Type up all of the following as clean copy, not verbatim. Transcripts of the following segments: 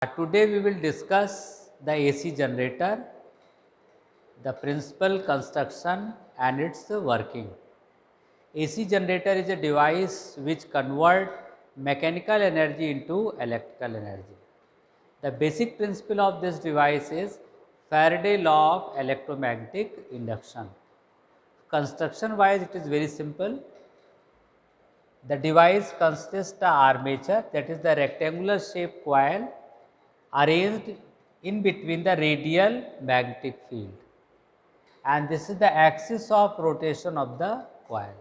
Today we will discuss the AC generator, the principal construction and its working. AC generator is a device which convert mechanical energy into electrical energy. The basic principle of this device is Faraday law of electromagnetic induction. Construction wise it is very simple. The device consists the armature, that is the rectangular shaped coil arranged in between the radial magnetic field, and this is the axis of rotation of the coil.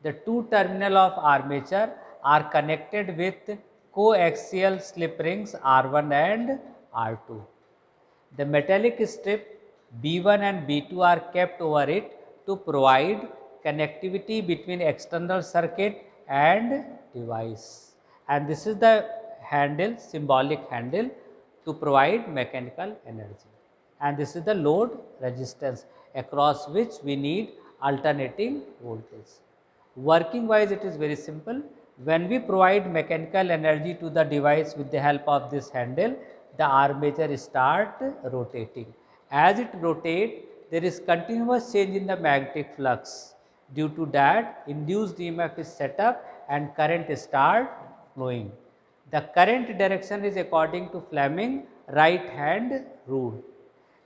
The two terminal of armature are connected with coaxial slip rings R1 and R2. The metallic strip B1 and B2 are kept over it to provide connectivity between external circuit and device, and this is the handle, symbolic handle, to provide mechanical energy, and this is the load resistance across which we need alternating voltage. Working wise it is very simple. When we provide mechanical energy to the device with the help of this handle, the armature start rotating. As it rotates, there is continuous change in the magnetic flux. Due to that, induced EMF is set up and current start flowing. The current direction is according to Fleming right hand rule,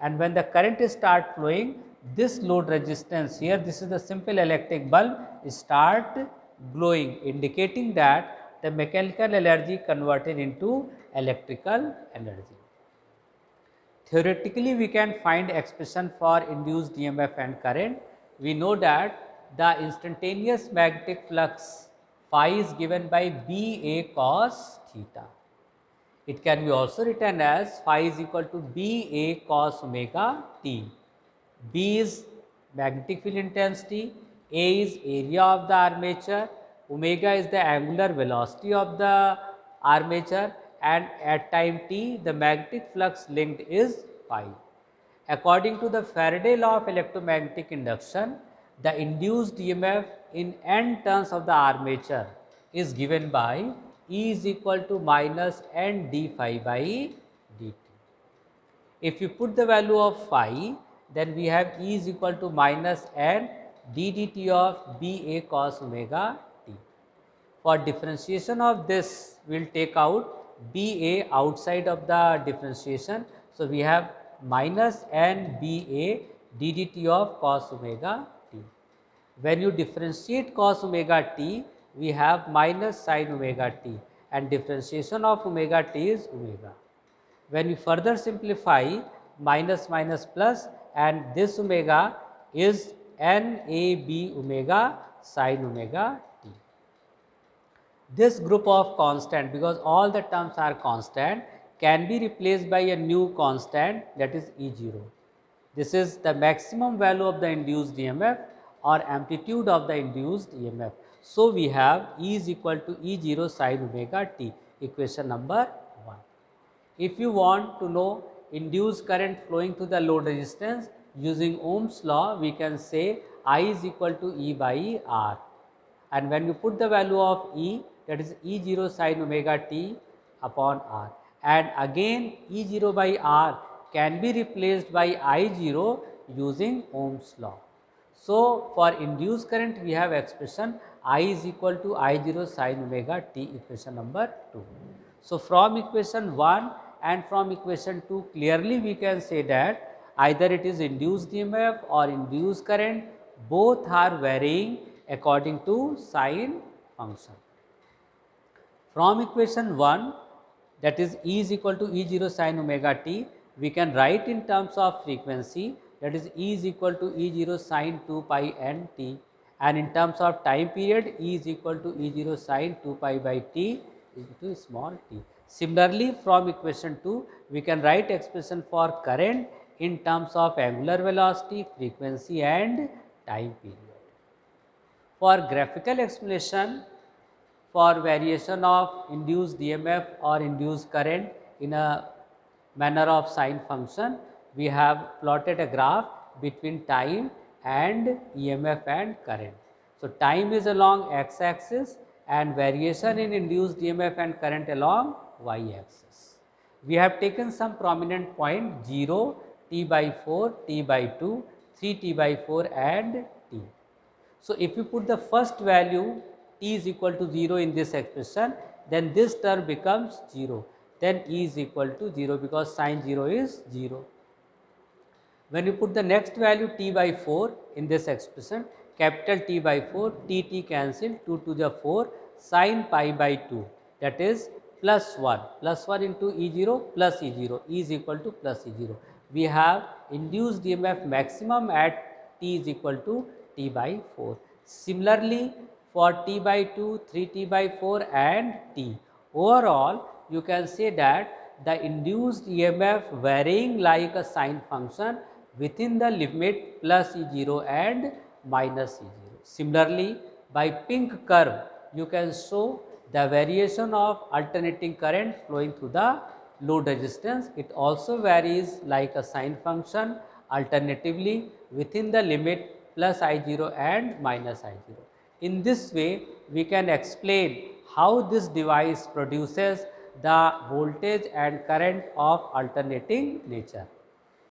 and when the current start flowing, this load resistance here, this is the simple electric bulb, start glowing, indicating that the mechanical energy converted into electrical energy. Theoretically, we can find expression for induced EMF and current. We know that the instantaneous magnetic flux phi is given by BA cos theta. It can be also written as phi is equal to BA cos omega t. B is magnetic field intensity, A is area of the armature, omega is the angular velocity of the armature, and at time t the magnetic flux linked is phi. According to the Faraday law of electromagnetic induction, the induced EMF in n turns of the armature is given by E is equal to minus n d phi by dt. If you put the value of phi, then we have E is equal to minus n d dt of B A cos omega t. For differentiation of this, we will take out B A outside of the differentiation. So, we have minus n B A d dt of cos omega t. When you differentiate cos omega t, we have minus sin omega t, and differentiation of omega t is omega. When we further simplify, minus minus plus, and this omega is NAB omega sin omega t. This group of constant, because all the terms are constant, can be replaced by a new constant, that is E0. This is the maximum value of the induced EMF or amplitude of the induced EMF. So, we have E is equal to E0 sin omega t, equation number 1. If you want to know induced current flowing through the load resistance using Ohm's law, we can say I is equal to E by R, and when you put the value of E, that is E0 sin omega t upon R, and again E0 by R can be replaced by I0 using Ohm's law. So, for induced current we have expression I is equal to I0 sin omega t, equation number 2. So, from equation 1 and from equation 2 clearly we can say that either it is induced EMF or induced current, both are varying according to sine function. From equation 1, that is E is equal to E0 sin omega t, we can write in terms of frequency, that is E is equal to E0 sin 2 pi n t, and in terms of time period E is equal to E0 sin 2 pi by t into small t. Similarly, from equation 2, we can write expression for current in terms of angular velocity, frequency and time period. For graphical explanation, for variation of induced EMF or induced current in a manner of sine function, we have plotted a graph between time and EMF and current. So, time is along x axis and variation in induced EMF and current along y axis. We have taken some prominent point 0, t by 4, t by 2, 3t by 4 and t. So, if you put the first value t is equal to 0 in this expression, then this term becomes 0, then e is equal to 0 because sin 0 is 0. When you put the next value t by 4 in this expression, capital T by 4, t cancel 2 to the 4 sin pi by 2, that is plus 1 into E0 plus E0, E is equal to plus E0. We have induced EMF maximum at t is equal to t by 4. Similarly, for t by 2, 3t by 4 and t, overall you can say that the induced EMF varying like a sine function within the limit plus E0 and minus E0. Similarly, by pink curve, you can show the variation of alternating current flowing through the load resistance. It also varies like a sine function alternatively within the limit plus I0 and minus I0. In this way, we can explain how this device produces the voltage and current of alternating nature.